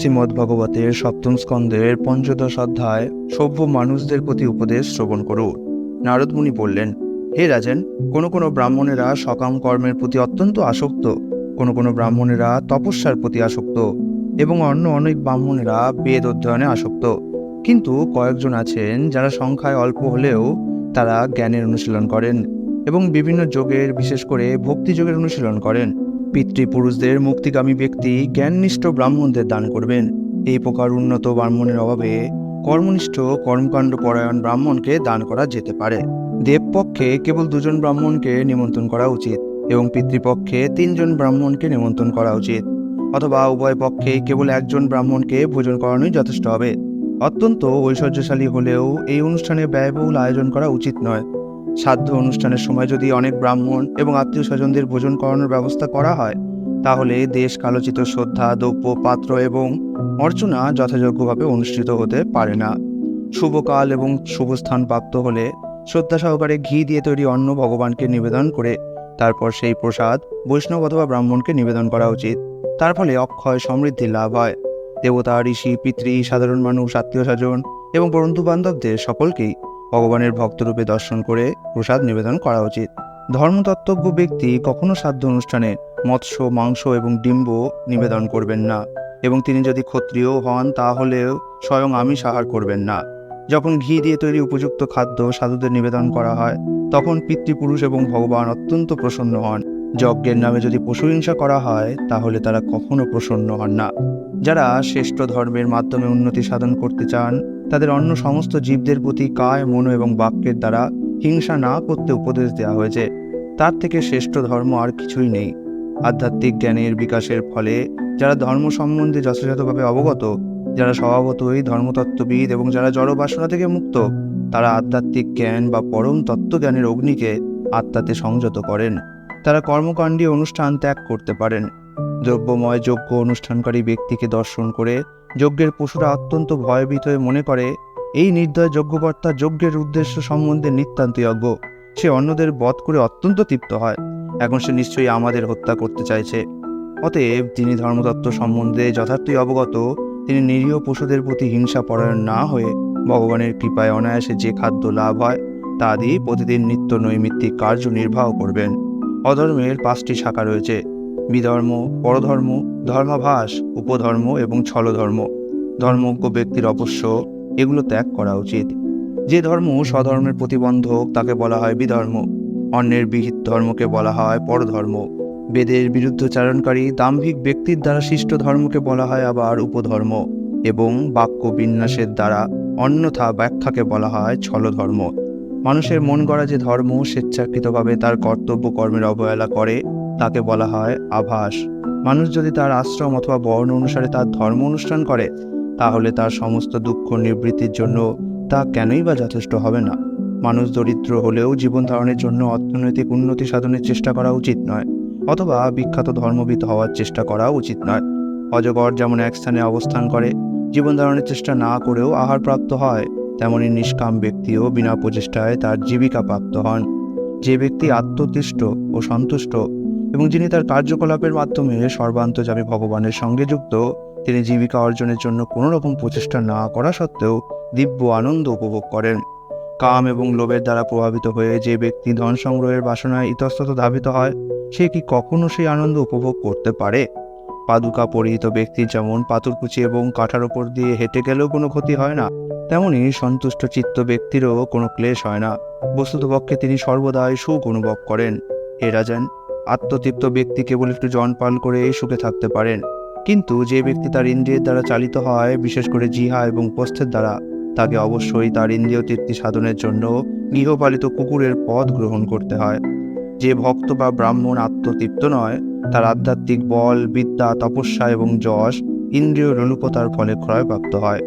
শ্রীমদ্ভগবতের সপ্তম স্কন্ধের পঞ্চদশ অধ্যায় সভ্য মানুষদের প্রতি উপদেশ শ্রবণ করুন। নারদ মুনি বললেন, হে রাজেন, কোনো কোনো ব্রাহ্মণেরা সকাম কর্মের প্রতি অত্যন্ত আসক্ত, কোনো কোনো ব্রাহ্মণেরা তপস্যার প্রতি আসক্ত এবং অন্য অনেক ব্রাহ্মণেরা বেদ অধ্যয়নে আসক্ত। কিন্তু কয়েকজন আছেন যারা সংখ্যায় অল্প হলেও তারা জ্ঞানের অনুশীলন করেন এবং বিভিন্ন যোগের, বিশেষ করে ভক্তিযোগের অনুশীলন করেন। পিতৃপুরুষদের মুক্তিগামী ব্যক্তি জ্ঞাননিষ্ঠ ব্রাহ্মণদের দান করবেন। এই প্রকার উন্নত ব্রাহ্মণের অভাবে কর্মনিষ্ঠ কর্মকাণ্ড পরায়ণ ব্রাহ্মণকে দান করা যেতে পারে। দেবপক্ষে কেবল 2 জন ব্রাহ্মণকে নিমন্ত্রণ করা উচিত এবং পিতৃপক্ষে 3 জন ব্রাহ্মণকে নিমন্ত্রণ করা উচিত, অথবা উভয় পক্ষে কেবল 1 জন ব্রাহ্মণকে ভোজন করানোই যথেষ্ট হবে। অত্যন্ত ঐশ্বর্যশালী হলেও এই অনুষ্ঠানে ব্যয়বহুল আয়োজন করা উচিত নয়। শ্রাদ্ধ অনুষ্ঠানের সময় যদি অনেক ব্রাহ্মণ এবং আত্মীয় স্বজনদের ভোজন করানোর ব্যবস্থা করা হয়, তাহলে দেশ কালোচিত শ্রদ্ধা, দ্রব্য, পাত্র এবং অর্চনা যথাযোগ্যভাবে অনুষ্ঠিত হতে পারে না। শুভকাল এবং শুভস্থান প্রাপ্ত হলে শ্রদ্ধা সহকারে ঘি দিয়ে তৈরি অন্ন ভগবানকে নিবেদন করে তারপর সেই প্রসাদ বৈষ্ণব অথবা ব্রাহ্মণকে নিবেদন করা উচিত। তার ফলে অক্ষয় সমৃদ্ধি লাভ হয়। দেবতা, ঋষি, পিতৃ, সাধারণ মানুষ, আত্মীয় স্বজন এবং বন্ধু বান্ধবদের সকলকেই ভগবানের ভক্তরূপে দর্শন করে প্রসাদ নিবেদন করা উচিত। ধর্মতত্ত্বজ্ঞ ব্যক্তি কখনো শ্রাদ্ধ অনুষ্ঠানে মৎস্য, মাংস এবং ডিম্ব নিবেদন করবেন না, এবং তিনি যদি ক্ষত্রিয় হন তাহলেও স্বয়ং আমিষ আহার করবেন না। যখন ঘি দিয়ে তৈরি উপযুক্ত খাদ্য সাধুদের নিবেদন করা হয়, তখন পিতৃপুরুষ এবং ভগবান অত্যন্ত প্রসন্ন হন। যজ্ঞের নামে যদি পশুহিংসা করা হয়, তাহলে তারা কখনো প্রসন্ন হন না। যারা শ্রেষ্ঠ ধর্মের মাধ্যমে উন্নতি সাধন করতে চান, তাদের অন্য সমস্ত জীবদের প্রতি কায়, মন এবং বাক্যের দ্বারা হিংসা না করতে উপদেশ দেওয়া হয়েছে। তার থেকে শ্রেষ্ঠ ধর্ম আর কিছুই নেই। আধ্যাত্মিক জ্ঞানের বিকাশের ফলে যারা ধর্ম সম্বন্ধে যথাযথভাবে অবগত, যারা স্বভাবতই ধর্মতত্ত্ববিদ এবং যারা জড় বাসনা থেকে মুক্ত, তারা আধ্যাত্মিক জ্ঞান বা পরম তত্ত্বজ্ঞানের অগ্নিকে আত্মাতে সংযত করেন। তারা কর্মকাণ্ডীয় অনুষ্ঠান ত্যাগ করতে পারেন। দ্রব্যময় যজ্ঞ অনুষ্ঠানকারী ব্যক্তিকে দর্শন করে যজ্ঞের পশুরা অত্যন্ত ভয়ভীত হয়ে মনে করে, এই নির্দয় যজ্ঞকর্তা যজ্ঞের উদ্দেশ্য সম্বন্ধে নিতান্তই অজ্ঞ। সে অন্যদের বধ করে অত্যন্ত তৃপ্ত হয়। এখন সে নিশ্চয়ই আমাদের হত্যা করতে চাইছে। অতএব তিনি ধর্মতত্ত্ব সম্বন্ধে যথার্থই অবগত। তিনি নিরীহ পশুদের প্রতি হিংসা পরায়ণ না হয়ে ভগবানের কৃপায় অনায়াসে যে খাদ্য লাভ হয় তা দিয়ে প্রতিদিন নিত্য নৈমিত্তিক কার্য নির্বাহ করবেন। অধর্মের 5টি শাখা রয়েছে: বিধর্ম, পরধর্ম, ধর্মাভাস, উপধর্ম এবং ছলধর্ম। ধর্মজ্ঞ ব্যক্তির অবশ্য এগুলো ত্যাগ করা উচিত। যে ধর্ম স্বধর্মের প্রতিবন্ধক তাকে বলা হয় বিধর্ম। অন্যের বিহিত ধর্মকে বলা হয় পরধর্ম। বেদের বিরুদ্ধচারণকারী দাম্ভিক ব্যক্তির দ্বারা সৃষ্ট ধর্মকে বলা হয় আবার উপধর্ম, এবং বাক্য বিন্যাসের দ্বারা অন্যথা ব্যাখ্যাকে বলা হয় ছলধর্ম। মানুষের মন গড়া যে ধর্ম স্বেচ্ছাকৃতভাবে তার কর্তব্য কর্মের অবহেলা করে তাকে বলা হয় আভাস। মানুষ যদি তার আশ্রম অথবা বর্ণ অনুসারে তার ধর্ম অনুষ্ঠান করে, তাহলে তার সমস্ত দুঃখ নিবৃত্তির জন্য তা কেনই বা যথেষ্ট হবে না। মানুষ দরিদ্র হলেও জীবন ধারণের জন্য অর্থনৈতিক উন্নতি সাধনের চেষ্টা করা উচিত নয়, অথবা বিখ্যাত ধর্মবিদ হওয়ার চেষ্টা করা উচিত নয়। অজগর যেমন এক স্থানে অবস্থান করে জীবন ধারণের চেষ্টা না করেও আহার প্রাপ্ত হয়, তেমনি নিষ্কাম ব্যক্তিও বিনা প্রচেষ্টায় তার জীবিকা প্রাপ্ত হন। যে ব্যক্তি আত্মতুষ্ট ও সন্তুষ্ট এবং যিনি তার কার্যকলাপের মাধ্যমে সর্বান্তর্যামী ভগবানের সঙ্গে যুক্ত, তিনি জীবিকা অর্জনের জন্য কোনো রকম প্রচেষ্টা না করা সত্ত্বেও দিব্য আনন্দ উপভোগ করেন। কাম এবং লোভের দ্বারা প্রভাবিত হয়ে যে ব্যক্তি ধন সংগ্রহের বাসনায় ইতস্তত ধাবিত হয়, সে কি কখনো সেই আনন্দ উপভোগ করতে পারে? পাদুকা পরিহিত ব্যক্তির যেমন পাথরকুচি এবং কাঁটার ওপর দিয়ে হেঁটে গেলেও কোনো ক্ষতি হয় না, তেমনি সন্তুষ্ট চিত্ত ব্যক্তিরও কোনো ক্লেশ হয় না। বস্তুতপক্ষে তিনি সর্বদাই সুখ অনুভব করেন। হে রাজন, আত্মতৃপ্ত ব্যক্তি কেবল একটু জলপান করে সুখে থাকতে পারেন, কিন্তু যে ব্যক্তি তার ইন্দ্রিয়ের দ্বারা চালিত হয়, বিশেষ করে জিহা এবং প্রস্থের দ্বারা, তাকে অবশ্যই তার ইন্দ্রিয় তৃপ্তি সাধনের জন্য গৃহপালিত কুকুরের পথ গ্রহণ করতে হয়। যে ভক্ত বা ব্রাহ্মণ আত্মতৃপ্ত নয়, তার আধ্যাত্মিক বল, বিদ্যা, তপস্যা এবং যশ ইন্দ্রিয় লোলুপতার ফলে ক্ষয়প্রাপ্ত হয়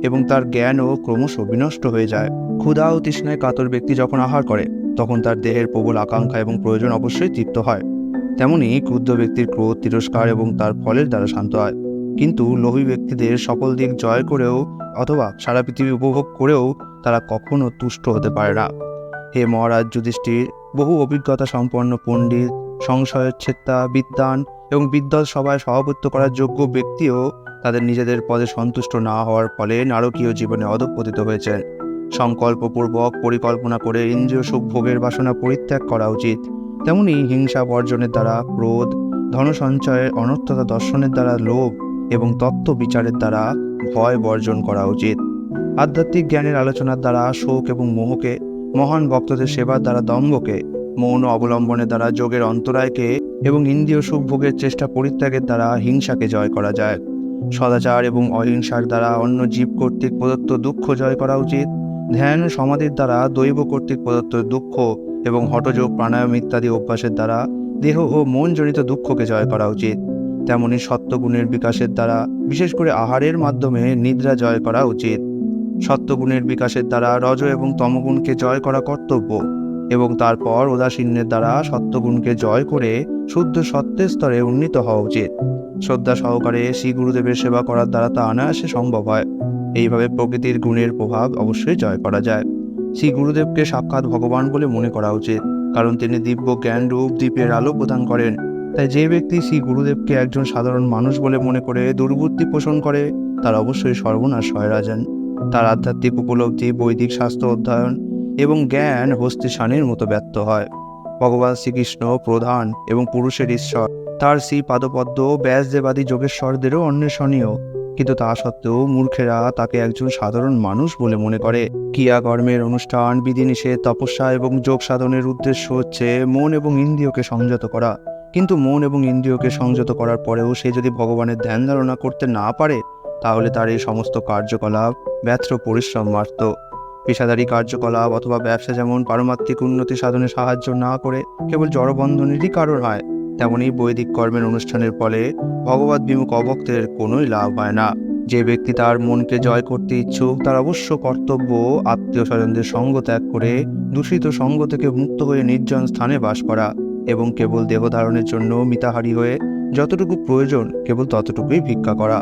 এবং তার জ্ঞানও ক্রমশ বিনষ্ট হয়ে যায়। ক্ষুধা ও তৃষ্ণায় কাতর ব্যক্তি যখন আহার করে, তখন তার দেহের প্রবল আকাঙ্ক্ষা এবং প্রয়োজন অবশ্যই তৃপ্ত হয়। তেমনি ক্রুদ্ধ ব্যক্তির ক্রোধ, তিরস্কার এবং তার ফলের দ্বারা শান্ত হয়। কিন্তু লোভী ব্যক্তিদের সকল দিক জয় করেও অথবা সারা পৃথিবী উপভোগ করেও তারা কখনো তুষ্ট হতে পারে না। হে মহারাজ যুধিষ্ঠির, বহু অভিজ্ঞতা সম্পন্ন পণ্ডিত, সংশয়োচ্ছেদা, বিদ্বান এবং বিদ্বৎ সভায় সভাপতিত্ব করার যোগ্য ব্যক্তিও তাদের নিজেদের পদে সন্তুষ্ট না হওয়ার ফলে নারকীয় জীবনে অধঃপতিত হয়েছেন। সংকল্পপূর্বক পরিকল্পনা করে ইন্দ্রিয় সুখ ভোগের বাসনা পরিত্যাগ করা উচিত। তেমনি হিংসা বর্জনের দ্বারা ক্রোধ, ধন সঞ্চয়ের অনর্থতা দর্শনের দ্বারা লোভ এবং তত্ত্ব বিচারের দ্বারা ভয় বর্জন করা উচিত। আধ্যাত্মিক জ্ঞানের আলোচনার দ্বারা শোক এবং মোহকে, মহান ভক্তদের সেবার দ্বারা দম্ভকে, মৌন অবলম্বনের দ্বারা যোগের অন্তরায়কে এবং ইন্দ্রিয় সুখ ভোগের চেষ্টা পরিত্যাগের দ্বারা হিংসাকে জয় করা যায়। সদাচার এবং অহিংসার দ্বারা অন্য জীব কর্তৃক প্রদত্ত দুঃখ জয় করা উচিত। ধ্যান ও সমাধির দ্বারা দৈব কর্তৃক প্রদত্ত দুঃখ এবং হঠযোগ, প্রাণায়াম ইত্যাদি অভ্যাসের দ্বারা দেহ ও মন জনিত দুঃখকে জয় করা উচিত। তেমনি সত্ত্বগুণের বিকাশের দ্বারা, বিশেষ করে আহারের মাধ্যমে, নিদ্রা জয় করা উচিত। সত্ত্বগুণের বিকাশের দ্বারা রজ এবং তমগুণকে জয় করা কর্তব্য এবং তারপর উদাসীনের দ্বারা সত্ত্বগুণকে জয় করে শুদ্ধ সত্ত্বের স্তরে উন্নীত হওয়া উচিত। শ্রদ্ধা সহকারে শ্রী গুরুদেবের সেবা করার দ্বারা তা অনায়াসে সম্ভব হয়। এইভাবে প্রকৃতির গুণের প্রভাব অবশ্যই জয় করা যায়। শ্রী গুরুদেবকে সাক্ষাৎ ভগবান বলে মনে করা উচিত, কারণ তিনি দিব্য জ্ঞান রূপ দীপের আলো প্রদান করেন। তাই যে ব্যক্তি শ্রী গুরুদেবকে একজন সাধারণ মানুষ বলে মনে করে দুর্বুদ্ধি পোষণ করে, তার অবশ্যই সর্বনাশ হয় রাজন। তার আধ্যাত্মিক উপলব্ধি, বৈদিক শাস্ত্র অধ্যয়ন এবং জ্ঞান হস্তি শানের মতো ব্যর্থ হয়। ভগবান শ্রীকৃষ্ণ প্রধান এবং পুরুষের ঈশ্বর। তার শ্রী পাদপদ্ম ব্যাসদেবাদী যোগেশ্বরদেরও অন্বেষণীয়, কিন্তু তা সত্ত্বেও মূর্খেরা তাকে একজন সাধারণ মানুষ বলে মনে করে। ক্রিয়াকর্মের অনুষ্ঠান, বিধিনিষেধ, তপস্যা এবং যোগ সাধনের উদ্দেশ্য হচ্ছে মন এবং ইন্দ্রিয়কে সংযত করা। কিন্তু মন এবং ইন্দ্রিয়কে সংযত করার পরেও সে যদি ভগবানের ধ্যান ধারণা করতে না পারে, তাহলে তার এই সমস্ত কার্যকলাপ ব্যর্থ পরিশ্রম মাত্র। পেশাদারী কার্যকলাপ অথবা ব্যবসা যেমন পারমাত্মিক উন্নতি সাধনে সাহায্য না করে কেবল জড়বন্ধনেরই কারণ হয়, তেমনি বৈদিক কর্মের অনুষ্ঠানের ফলে ভগবত বিমুখ অভক্তের কোনোই লাভ হয় না। যে ব্যক্তি তার মনকে জয় করতে ইচ্ছুক, তার অবশ্য কর্তব্য আত্মীয় স্বজনদের সঙ্গ ত্যাগ করে দূষিত সঙ্গ থেকে মুক্ত হয়ে নির্জন স্থানে বাস করা এবং কেবল দেহ ধারণের জন্য মিতাহারী হয়ে যতটুকু প্রয়োজন কেবল ততটুকুই ভিক্ষা করা।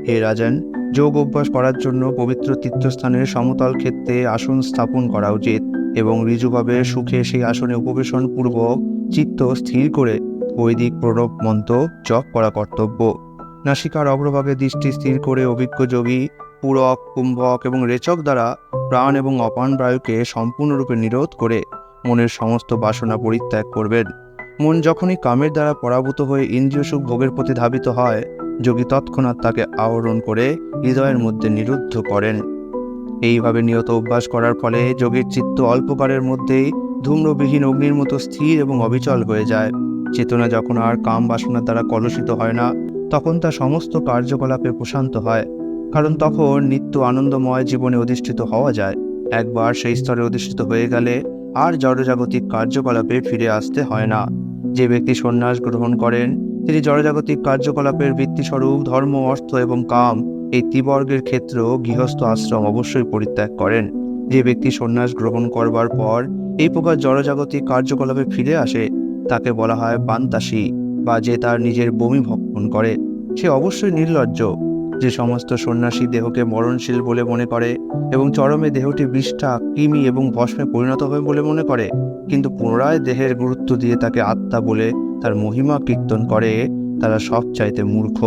হে রাজন, যোগ অভ্যাস করার জন্য পবিত্র তীর্থস্থানের সমতল ক্ষেত্রে আসন স্থাপন করা উচিত এবং ঋজুভাবে সুখে সেই আসনে উপবেশন পূর্বক চিত্ত স্থির করে বৈদিক প্রণব মন্ত্র জপ করা কর্তব্য। নাসিকার অগ্রভাগে দৃষ্টি স্থির করে অভিজ্ঞ যোগী পূরক, কুম্ভক এবং রেচক দ্বারা প্রাণ এবং অপান বায়ুকে সম্পূর্ণরূপে নিরোধ করে মনের সমস্ত বাসনা পরিত্যাগ করবেন। মন যখনই কামের দ্বারা পরাভূত হয়ে ইন্দ্রিয় সুখ ভোগের প্রতি ধাবিত হয়, যোগী তৎক্ষণাৎ তাকে আহরণ করে হৃদয়ের মধ্যে নিরুদ্ধ করেন। এইভাবে নিয়ত অভ্যাস করার ফলে যোগীর চিত্ত অল্পকালের মধ্যেই ধূম্রবিহীন অগ্নির মতো স্থির এবং অবিচল হয়ে যায়। চেতনা যখন আর কাম বাসনার দ্বারা কলুষিত হয় না, তখন তা সমস্ত কার্যকলাপে প্রশান্ত হয়, কারণ তখন নিত্য আনন্দময় জীবনে অধিষ্ঠিত হওয়া যায়। একবার সেই স্তরে অধিষ্ঠিত হয়ে গেলে আর জড়জাগতিক কার্যকলাপে ফিরে আসতে হয় না। যে ব্যক্তি সন্ন্যাস গ্রহণ করেন, তিনি জড়জাগতিক কার্যকলাপের ভিত্তিস্বরূপ ধর্ম, অর্থ এবং কাম এই ত্রিবর্গের ক্ষেত্রেও গৃহস্থ আশ্রম অবশ্যই পরিত্যাগ করেন। যে ব্যক্তি সন্ন্যাস গ্রহণ করবার পর এই প্রকার জড়জাগতিক কার্যকলাপে ফিরে আসে, তাকে বলা হয় পান্তাসী, বা যে তার নিজের বমি ভক্ষণ করে, সে অবশ্যই নির্লজ্জ। যে সমস্ত সন্ন্যাসী দেহকে মরণশীল বলে মনে করে এবং চরমে দেহটি বিষ্ঠা, কৃমি এবং ভস্মে পরিণত হবে বলে মনে করে, কিন্তু পুনরায় দেহের গুরুত্ব দিয়ে তাকে আত্মা বলে তার মহিমা কীর্তন করে, তারা সবচাইতে মূর্খ।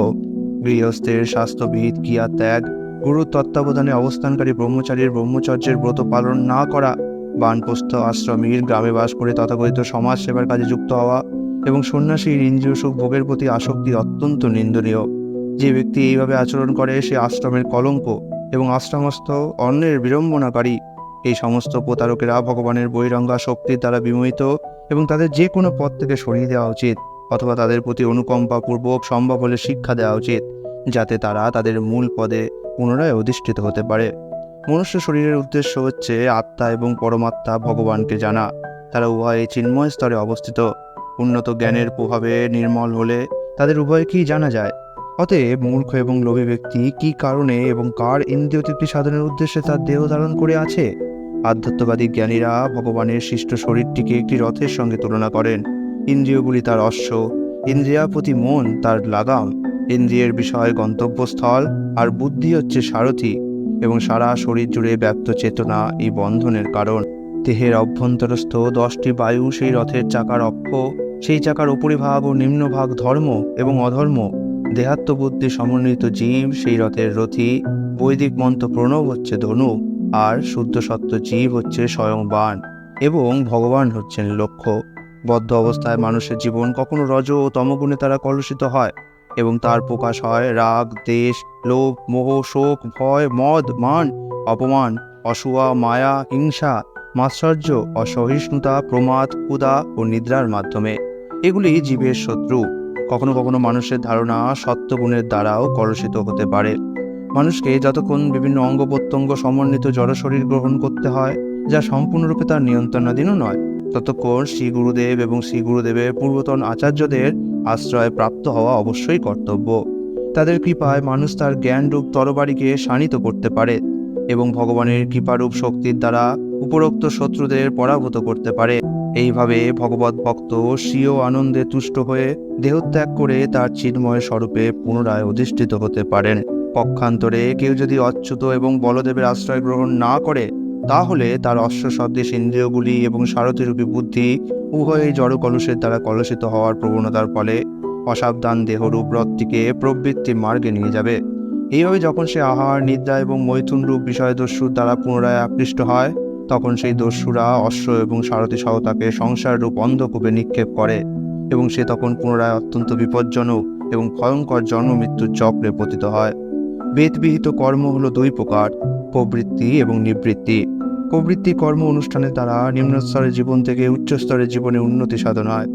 গৃহস্থের স্বাস্থ্যবিধ, ক্রিয়া ত্যাগ, গুরুর তত্ত্বাবধানে অবস্থানকারী ব্রহ্মচারীর ব্রহ্মচর্যের ব্রত পালন না করা, বানপ্রস্থ আশ্রমীর গ্রামে বাস করে তথাকথিত সমাজ সেবার কাজে যুক্ত হওয়া এবং সন্ন্যাসীর ইন্দ্রিয় সুখ ভোগের প্রতি আসক্তি অত্যন্ত নিন্দনীয়। যে ব্যক্তি এইভাবে আচরণ করে, সে আশ্রমের কলঙ্ক এবং আশ্রমস্থ অন্যের বিড়ম্বনাকারী। এই সমস্ত প্রতারকেরা ভগবানের বহিরঙ্গা শক্তির দ্বারা বিমোহিত এবং তাদের যে কোনো পথ থেকে সরিয়ে দেওয়া উচিত, অথবা তাদের প্রতি অনুকম্পাপূর্বক সম্ভব হলে শিক্ষা দেওয়া উচিত, যাতে তারা তাদের মূল পদে পুনরায় অধিষ্ঠিত হতে পারে। মনুষ্য শরীরের উদ্দেশ্য হচ্ছে আত্মা এবং পরমাত্মা ভগবানকে জানা। তারা উভয় চিন্ময় স্তরে অবস্থিত। উন্নত জ্ঞানের প্রভাবে নির্মল হলে তাদের উভয়কেই জানা যায়। অতএব মূর্খ এবং লোভী ব্যক্তি কি কারণে এবং কার ইন্দ্রিয় তৃপ্তি সাধনের উদ্দেশ্যে তার দেহ ধারণ করে আছে? আধ্যাত্মবাদী জ্ঞানীরা ভগবানের সৃষ্ট শরীরটিকে একটি রথের সঙ্গে তুলনা করেন। ইন্দ্রিয়গুলি তার অশ্ব, ইন্দ্রিয়াপতি মন তার লাগাম, ইন্দ্রিয়ের বিষয় গন্তব্যস্থল, আর বুদ্ধি হচ্ছে সারথি, এবং সারা শরীর জুড়ে ব্যাপ্ত চেতনা এই বন্ধনের কারণ। দেহের অভ্যন্তরস্থ 10টি বায়ু সেই রথের চাকার অক্ষ, সেই চাকার উপরিভাগ ও নিম্নভাগ ধর্ম এবং অধর্ম, দেহাত্মবুদ্ধি সমন্বিত জীব সেই রথের রথী, বৈদিক মন্ত্র প্রণব হচ্ছে ধনুক, আর শুদ্ধ সত্য জীব হচ্ছে স্বয়ং বাণ, এবং ভগবান হচ্ছেন লক্ষ্য। বদ্ধ অবস্থায় মানুষের জীবন কখনো রজ ও তমগুণে তারা কলুষিত হয়, এবং তার প্রকাশ হয় রাগ, দেশ, লোভ, মোহ, শোক, ভয়, মদ, মান, অপমান, অসূয়া, মায়া, হিংসা, মাৎসর্য, অসহিষ্ণুতা, প্রমাদ, ক্ষুধা ও নিদ্রার মাধ্যমে। এগুলি জীবের শত্রু। কখনো কখনো মানুষের ধারণা সত্যগুণের দ্বারাও কলুষিত হতে পারে। মানুষকে যতক্ষণ বিভিন্ন অঙ্গ প্রত্যঙ্গ সমন্বিত জড়শরীর গ্রহণ করতে হয়, যা সম্পূর্ণরূপে তার নিয়ন্ত্রণাধীনও নয়, ততক্ষণ শ্রী গুরুদেব এবং শ্রী গুরুদেবের পূর্বতন আচার্যদের আশ্রয় প্রাপ্ত হওয়া অবশ্যই কর্তব্য। তাদের কৃপায় মানুষ তার জ্ঞানরূপ তরবারিকে শানিত করতে পারে এবং ভগবানের কৃপারূপ শক্তির দ্বারা উপরোক্ত শত্রুদের পরাভূত করতে পারে। এইভাবে ভগবত ভক্ত স্বীয় আনন্দে তুষ্ট হয়ে দেহত্যাগ করে তার চিন্ময় স্বরূপে পুনরায় অধিষ্ঠিত হতে পারেন। পক্ষান্তরে কেউ যদি অচ্যুত এবং বলদেবের আশ্রয় গ্রহণ না করে, তাহলে তার অশ্ব সদৃশ ইন্দ্রিয়গুলি এবং সারথিরূপী বুদ্ধি উভয়ই জড় কলুষের দ্বারা কলুষিত হওয়ার প্রবণতার ফলে অসাবধান দেহরূপ রথটিকে প্রবৃত্তি মার্গে নিয়ে যাবে। এইভাবে যখন সে আহার, নিদ্রা এবং মৈথুনরূপ বিষয়দস্যুর দ্বারা পুনরায় আকৃষ্ট হয়, তখন সেই দস্যুরা অশ্ব এবং সারথি সহ তাকে সংসাররূপ অন্ধকূপে নিক্ষেপ করে, এবং সে তখন পুনরায় অত্যন্ত বিপজ্জনক এবং ভয়ঙ্কর জন্ম মৃত্যুর চক্রে পতিত হয়। বেদবিহিত কর্ম হলো দুই প্রকার: প্রবৃত্তি এবং নিবৃত্তি। প্রবৃত্তি কর্ম অনুষ্ঠানের দ্বারা নিম্নস্তরের জীবন থেকে উচ্চস্তরের জীবনে উন্নতি সাধন হয়,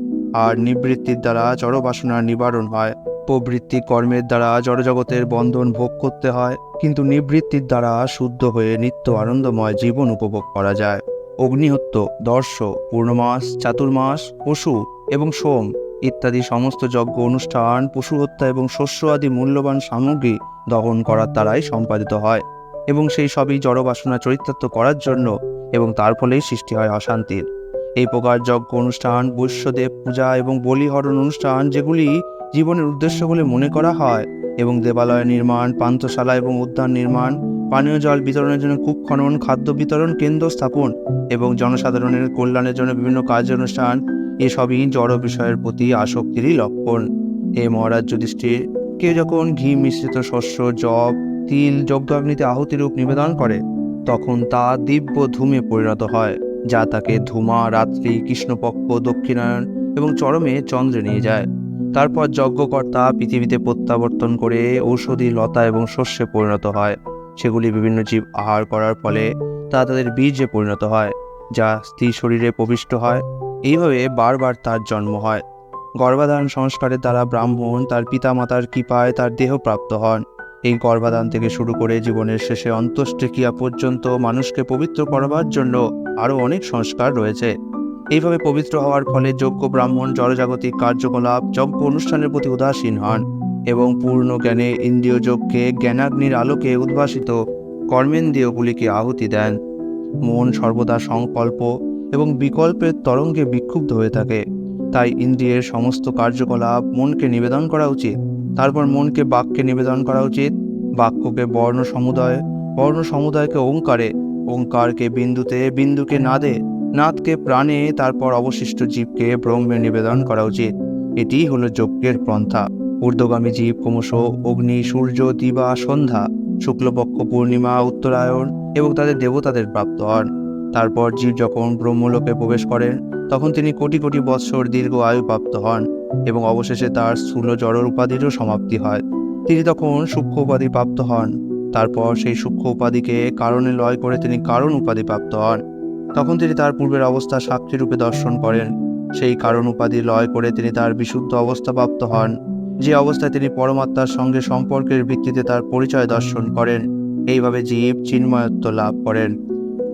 আর নিবৃত্তির দ্বারা জড় বাসনার নিবারণ হয়। প্রবৃত্তি কর্মের দ্বারা জড়জগতের বন্ধন ভোগ করতে হয়, কিন্তু নিবৃত্তির দ্বারা শুদ্ধ হয়ে নিত্য আনন্দময় জীবন উপভোগ করা যায়। অগ্নিহত্য, দর্শ, পূর্ণমাস, চাতুর্মাস, পশু এবং সোম ইত্যাদি সমস্ত যজ্ঞ অনুষ্ঠান পশু হত্যা এবং শস্য আদি মূল্যবান সামগ্রী দহন করার দ্বারাই সম্পাদিত হয়, এবং সেই সবই জড়বাসনা চরিতার্থ করার জন্য, এবং তার ফলেই সৃষ্টি হয় অশান্তির। এই প্রকার যজ্ঞ অনুষ্ঠান, বৈশ্যদেব পূজা এবং বলিহরণ অনুষ্ঠান, যেগুলি জীবনের উদ্দেশ্য বলে মনে করা হয়, এবং দেবালয় নির্মাণ, পান্থশালা এবং উদ্যান নির্মাণ, পানীয় জল বিতরণের জন্য কূপ খনন, খাদ্য বিতরণ কেন্দ্র স্থাপন এবং জনসাধারণের কল্যাণের জন্য বিভিন্ন কার্যানুষ্ঠান, এসবই জড় বিষয়ের প্রতি আসক্তিরই লক্ষণ। হে মহারাজ যুধিষ্ঠির, কেউ যখন ঘি মিশ্রিত শস্য, জব, তিল যজ্ঞাগ্নিতে আহুতিরূপ নিবেদন করে, তখন তা দিব্য ধূমে পরিণত হয়, যা তাকে ধূমা, রাত্রি, কৃষ্ণপক্ষ, দক্ষিণায়ন এবং চরমে চন্দ্রে নিয়ে যায়। তারপর যজ্ঞকর্তা পৃথিবীতে প্রত্যাবর্তন করে ঔষধি লতা এবং শস্যে পরিণত হয়। সেগুলি বিভিন্ন জীব আহার করার ফলে তা তাদের বীজে পরিণত হয়, যা স্ত্রী শরীরে প্রবিষ্ট হয়। এইভাবে বারবার তার জন্ম হয়। গর্ভাধান সংস্কারের দ্বারা ব্রাহ্মণ তার পিতামাতার কৃপায় তার দেহ প্রাপ্ত হন। এই গর্ভাধান থেকে শুরু করে জীবনের শেষে অন্ত্যেষ্টিক্রিয়া পর্যন্ত মানুষকে পবিত্র করবার জন্য আরও অনেক সংস্কার রয়েছে। এইভাবে পবিত্র হওয়ার ফলে যোগ্য ব্রাহ্মণ জড়জাগতিক কার্যকলাপ, যজ্ঞ অনুষ্ঠানের প্রতি উদাসীন হন এবং পূর্ণ জ্ঞানে ইন্দ্রিয় যোগকে জ্ঞানাগ্নির আলোকে উদ্ভাসিত কর্মেন্দ্রিয়গুলিকে আহুতি দেন। মন সর্বদা সংকল্প এবং বিকল্পের তরঙ্গে বিক্ষুব্ধ হয়ে থাকে। তাই ইন্দ্রিয়ের সমস্ত কার্যকলাপ মনকে নিবেদন করা উচিত। তারপর মনকে বাক্যে নিবেদন করা উচিত, বাক্যকে বর্ণ সমুদয়, বর্ণ সমুদয়কে ওঙ্কারে, ওঙ্কারকে বিন্দুতে, বিন্দুকে নাদে, নাদকে প্রাণে, তারপর অবশিষ্ট জীবকে ব্রহ্মে নিবেদন করা উচিত। এটিই হলো যজ্ঞের পন্থা। ঊর্ধ্বগামী জীব ক্রমশ অগ্নি, সূর্য, দিবা, সন্ধ্যা, শুক্লপক্ষ, পূর্ণিমা, উত্তরায়ণ এবং তাদের দেবতাদের প্রাপ্ত হন। তারপর জীব যখন ব্রহ্মলোকে প্রবেশ করেন, তখন তিনি কোটি কোটি বৎসর দীর্ঘ আয়ু প্রাপ্ত হন এবং অবশেষে তার স্থূল জড় উপাধিরও সমাপ্তি হয়। তিনি তখন সূক্ষ্ম উপাধি প্রাপ্ত হন। তারপর সেই সূক্ষ্ম উপাধিকে কারণে লয় করে তিনি কারণ উপাধি প্রাপ্ত হন। তখন তিনি তার পূর্বের অবস্থা সাক্ষী রূপে দর্শন করেন। সেই কারণ উপাধি লয় করে তিনি তার বিশুদ্ধ অবস্থা প্রাপ্ত হন, যে অবস্থায় তিনি পরমাত্মার সঙ্গে সম্পর্কের ভিত্তিতে তার পরিচয় দর্শন করেন। এইভাবে জীব চিন্ময়ত্ব লাভ করেন।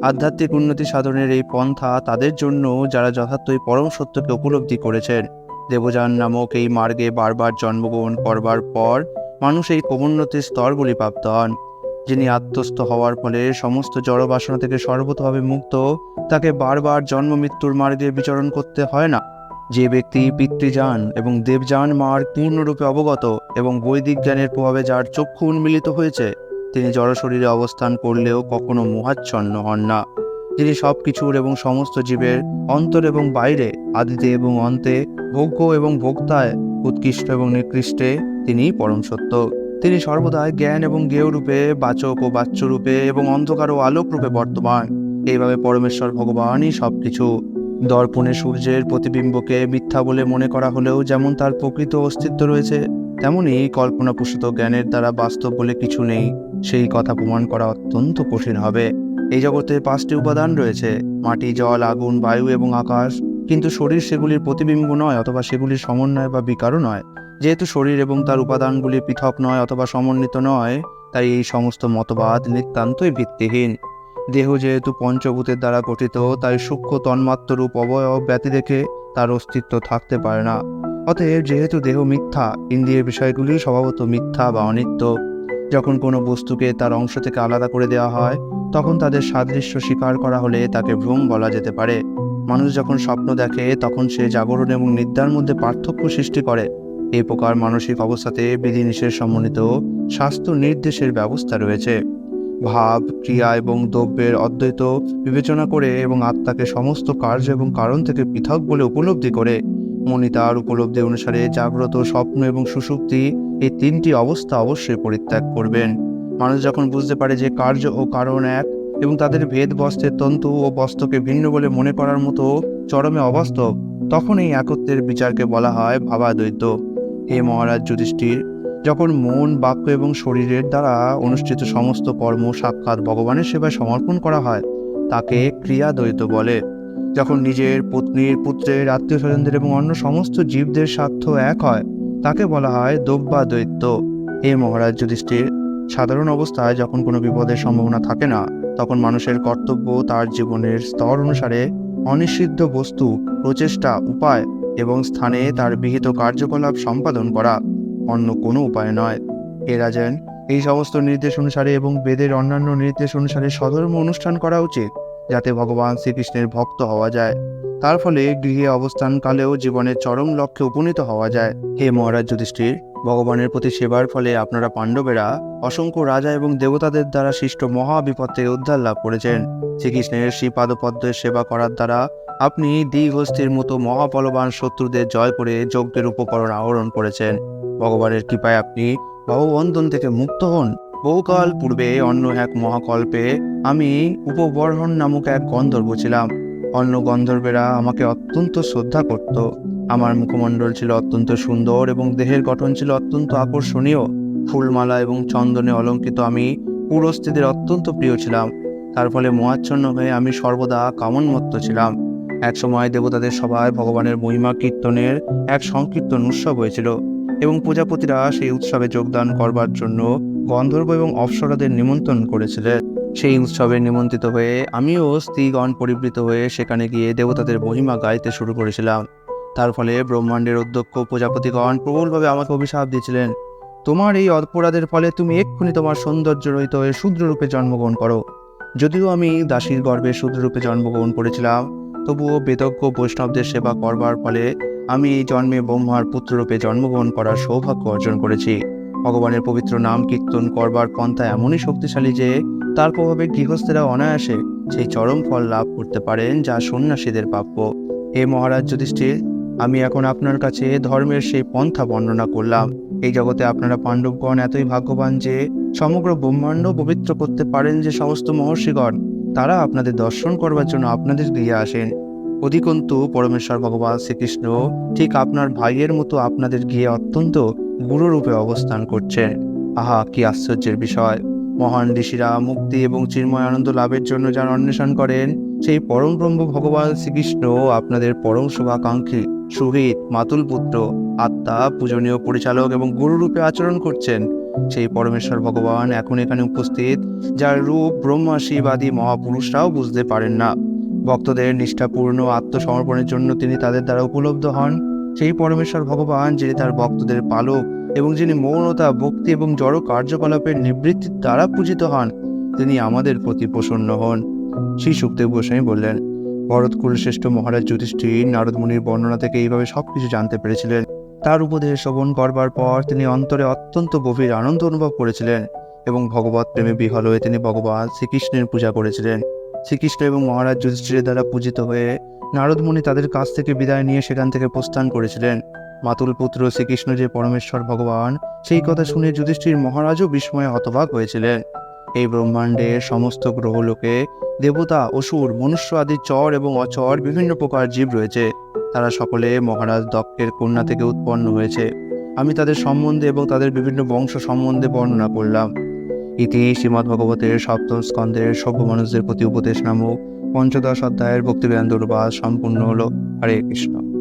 আধ্যাত্মিক উন্নতি সাধনের এই পন্থা তাদের জন্য যারা যথার্থই পরম সত্যকে উপলব্ধি করেছেন। দেবযান নামক এই মার্গে বারবার জন্মগ্রহণ করবার পর মানুষ এই ক্রমোন্নতির স্তরগুলি প্রাপ্ত হন। যিনি আত্মস্থ হওয়ার ফলে সমস্ত জড় বাসনা থেকে সর্বতভাবে মুক্ত, তাকে বারবার জন্ম মৃত্যুর মার্গে বিচরণ করতে হয় না। যে ব্যক্তি পিতৃযান এবং দেবযান মার্গ পূর্ণরূপে অবগত এবং বৈদিক জ্ঞানের প্রভাবে যার চক্ষু উন্মিলিত হয়েছে, তিনি জড়শরীরে অবস্থান করলেও কখনো মোহাচ্ছন্ন হন না। যিনি সব কিছুর এবং সমস্ত জীবের অন্তর এবং বাইরে, আদিতে এবং অন্তে, ভোগ্য এবং ভোক্তায়, উৎকৃষ্ট এবং নিকৃষ্টে, তিনিই পরম সত্য। তিনি সর্বদাই জ্ঞান এবং জ্ঞেয় রূপে, বাচক ও বাচ্য রূপে এবং অন্ধকার ও আলোক রূপে বর্তমান। এইভাবে পরমেশ্বর ভগবানই সবকিছু। দর্পণে সূর্যের প্রতিবিম্বকে মিথ্যা বলে মনে করা হলেও যেমন তার প্রকৃত অস্তিত্ব রয়েছে, তেমনি কল্পনাপ্রসূত জ্ঞানের দ্বারা বাস্তব বলে কিছু নেই, সেই কথা প্রমাণ করা অত্যন্ত কঠিন হবে। এই জগতে 5টি উপাদান রয়েছে: মাটি, জল, আগুন, বায়ু এবং আকাশ। কিন্তু শরীর সেগুলির প্রতিবিম্ব নয় অথবা সেগুলির সমন্বয় বা বিকারও নয়। যেহেতু শরীর এবং তার উপাদানগুলি পৃথক নয় অথবা সমন্বিত নয়, তাই এই সমস্ত মতবাদ নিতান্তই ভিত্তিহীন। দেহ যেহেতু পঞ্চভূতের দ্বারা গঠিত, তাই সূক্ষ্ম তন্মাত্র রূপ অবয়ব ব্যতি রেখে তার অস্তিত্ব থাকতে পারে না। অতএব যেহেতু দেহ মিথ্যা, ইন্দ্রিয়ের বিষয়গুলি স্বভাবত মিথ্যা বা অনিত্য। যখন কোনো বস্তুকে তার অংশ থেকে আলাদা করে দেওয়া হয়, তখন তাদের সাদৃশ্য স্বীকার করা হলে তাকে ভ্রম বলা যেতে পারে। মানুষ যখন স্বপ্ন দেখে, তখন সে জাগরণ এবং নিদ্রার মধ্যে পার্থক্য সৃষ্টি করে। এই প্রকার মানসিক অবস্থাতে বিধিনিষেধ সমন্বিত স্বাস্থ্য নির্দেশের ব্যবস্থা রয়েছে। ভাব, ক্রিয়া এবং দ্রব্যের অদ্বৈত বিবেচনা করে এবং আত্মাকে সমস্ত কার্য এবং কারণ থেকে পৃথক বলে উপলব্ধি করে মনি তার উপলব্ধি অনুসারে জাগ্রত, স্বপ্ন এবং সুষুপ্তি, এই 3টি অবস্থা অবশ্যই পরিত্যাগ করবেন। মানুষ যখন বুঝতে পারে যে কার্য ও কারণ এক এবং তাদের ভেদ বস্ত্রের তন্তু ও বস্ত্রকে ভিন্ন বলে মনে করার মতো চরমে অবাস্তব, তখন এই একত্বের বিচারকে বলা হয় ভাবাদ্বৈত। হে মহারাজ যুধিষ্ঠির, যখন মন, বাক্য এবং শরীরের দ্বারা অনুষ্ঠিত সমস্ত কর্ম সাক্ষাৎ ভগবানের সেবায় সমর্পণ করা হয়, তাকে ক্রিয়াদ্বৈত বলে। যখন নিজের, পত্নীর, পুত্রের, আত্মীয় স্বজনদের এবং অন্য সমস্ত জীবদের স্বার্থ এক হয়, তাকে বলা হয় দ্রব্যাদ্বৈত। হে মহারাজ যুধিষ্ঠির, সাধারণ অবস্থায় যখন কোনো বিপদের সম্ভাবনা থাকে না, তখন মানুষের কর্তব্য তার জীবনের স্তর অনুসারে অনিষিদ্ধ বস্তু, প্রচেষ্টা, উপায় এবং স্থানে তার বিহিত কার্যকলাপ সম্পাদন করা, অন্য কোনো উপায় নয়। হে রাজন, এই সমস্ত নির্দেশ অনুসারে এবং বেদের অন্যান্য নির্দেশ অনুসারে স্বধর্ম অনুষ্ঠান করা উচিত, যাতে ভগবান শ্রীকৃষ্ণের ভক্ত হওয়া যায়। তার ফলে গৃহে অবস্থানকালেও জীবনের চরম লক্ষ্যে উপনীত হওয়া যায়। হে মহারাজ যুধিষ্ঠির, ভগবানের প্রতি সেবার ফলে আপনারা পাণ্ডবেরা অসংখ্য রাজা এবং দেবতাদের দ্বারা সৃষ্ট মহা বিপদ থেকে উদ্ধার লাভ করেছেন। শ্রীকৃষ্ণের শ্রীপাদপদ্মের সেবা করার দ্বারা আপনি দীঘস্থির মতো মহাবলবান শত্রুদের জয় করে যজ্ঞের উপকরণ আহরণ করেছেন। ভগবানের কৃপায় আপনি ভববন্ধন থেকে মুক্ত হন। বহুকাল পূর্বে অন্য এক মহাকল্পে আমি উপবর্হণ নামক এক গন্ধর্ব ছিলাম। অন্য গন্ধর্বেরা আমাকে অত্যন্ত শ্রদ্ধা করত। আমার মুখমণ্ডল ছিল অত্যন্ত সুন্দর এবং দেহের গঠন ছিল অত্যন্ত আকর্ষণীয়। ফুলমালা এবং চন্দনে অলঙ্কৃত আমি পুরস্ত্রীদের অত্যন্ত প্রিয় ছিলাম। তার ফলে মোহাচ্ছন্ন হয়ে আমি সর্বদা কামনমত্ত ছিলাম। একসময় দেবতাদের সভায় ভগবানের মহিমা কীর্তনের এক সংকীর্তন উৎসব হয়েছিল এবং প্রজাপতিরা সেই উৎসবে যোগদান করবার জন্য গন্ধর্ব এবং অপ্সরাদের নিমন্ত্রণ করেছিলেন। সেই উৎসবে নিমন্ত্রিত হয়ে আমিও স্ত্রীগণ পরিবৃত হয়ে সেখানে গিয়ে দেবতাদের মহিমা গাইতে শুরু করেছিলাম। তার ফলে ব্রহ্মাণ্ডের অধ্যক্ষ প্রজাপতিগণ প্রবলভাবে আমাকে অভিশাপ দিয়েছিলেন, তোমার এই অপরাধের ফলে তুমি এক্ষুনি তোমার সৌন্দর্য রহিত হয়ে শূদ্ররূপে জন্মগ্রহণ করো। যদিও আমি দাসীর গর্ভে শূদ্ররূপে জন্মগ্রহণ করেছিলাম, তবুও বেদজ্ঞ বৈষ্ণবদের সেবা করবার ফলে আমি এই জন্মে ব্রহ্মার পুত্ররূপে জন্মগ্রহণ করার সৌভাগ্য অর্জন করেছি। ভগবানের পবিত্র নাম কীর্তন করবার পন্থা এমনই শক্তিশালী যে তার প্রভাবে গৃহস্থেরা অনায়াসে সেই চরম ফল লাভ করতে পারেন যা সন্ন্যাসীদের প্রাপ্য। হে মহারাজ যুধিষ্ঠির, আমি এখন আপনার কাছে ধর্মের সেই পন্থা বর্ণনা করলাম। এই জগতে আপনারা পাণ্ডবগণ এতই ভাগ্যবান যে সমগ্র ব্রহ্মাণ্ড পবিত্র করতে পারেন যে সমস্ত মহর্ষিগণ, তারা আপনাদের দর্শন করবার জন্য আপনাদের গৃহে আসেন। অধিকন্তু পরমেশ্বর ভগবান শ্রীকৃষ্ণ ঠিক আপনার ভাইয়ের মতো আপনাদের গৃহে অত্যন্ত গুরুরূপে অবস্থান করছেন। আহা, কি আশ্চর্যের বিষয়! মহান ঋষিরা মুক্তি এবং চিন্ময় আনন্দ লাভের জন্য যার অন্বেষণ করেন, সেই পরম ব্রহ্ম ভগবান শ্রীকৃষ্ণ আপনাদের পরম শুভাকাঙ্ক্ষী, সুহৃদ, মাতুল পুত্র, আত্মা, পূজনীয় পরিচালক এবং গুরুরূপে আচরণ করছেন। সেই পরমেশ্বর ভগবান এখন এখানে উপস্থিত, যার রূপ ব্রহ্মা, শিব আদি মহাপুরুষরাও বুঝতে পারেন না। ভক্তদের নিষ্ঠাপূর্ণ আত্মসমর্পণের জন্য তিনি তাদের দ্বারা উপলব্ধ হন। সেই পরমেশ্বর ভগবান, যিনি তার ভক্তদের পালক এবং যিনি মৌনতা, ভক্তি এবং জড় কার্যকলাপের নিবৃত্তির দ্বারা পূজিত হন, তিনি আমাদের প্রতি প্রসন্ন হন। শ্রী সুখদেব গোস্বামী বললেন, ভরত কুলশ্রেষ্ঠ মহারাজ যুধিষ্ঠির নারদ মুনির বর্ণনা থেকে এইভাবে সবকিছু জানতে পেরেছিলেন। তার উপদেশ শ্রবণ করবার পর তিনি অন্তরে অত্যন্ত গভীর আনন্দ অনুভব করেছিলেন এবং ভগবত প্রেমে বিহ্বল হয়ে তিনি ভগবান শ্রীকৃষ্ণের পূজা করেছিলেন। শ্রীকৃষ্ণ এবং মহারাজ যুধিষ্ঠিরের দ্বারা পূজিত হয়ে নারদ মুনি তাদের কাছ থেকে বিদায় নিয়ে সেখান থেকে প্রস্থান করেছিলেন। মাতুল পুত্র শ্রীকৃষ্ণ যে পরমেশ্বর ভগবান, সেই কথা শুনে যুধিষ্ঠির মহারাজও বিস্ময়ে হতবাক হয়েছিলেন। এই ব্রহ্মাণ্ডের সমস্ত গ্রহলোকে দেবতা, অসুর, মনুষ্য আদি চর এবং অচর বিভিন্ন প্রকার জীব রয়েছে। তারা সকলে মহারাজ দক্ষের কন্যা থেকে উৎপন্ন হয়েছে। আমি তাদের সম্বন্ধে এবং তাদের বিভিন্ন বংশ সম্বন্ধে বর্ণনা করলাম। ইতি শ্রীমদ্ভগবতের সপ্তম স্কন্ধের সভ্য মানুষদের প্রতি উপদেশ নামক ৫ম অধ্যায়ের ভক্তিবেদান্ত অনুবাদ সম্পূর্ণ হলো। হরে কৃষ্ণ।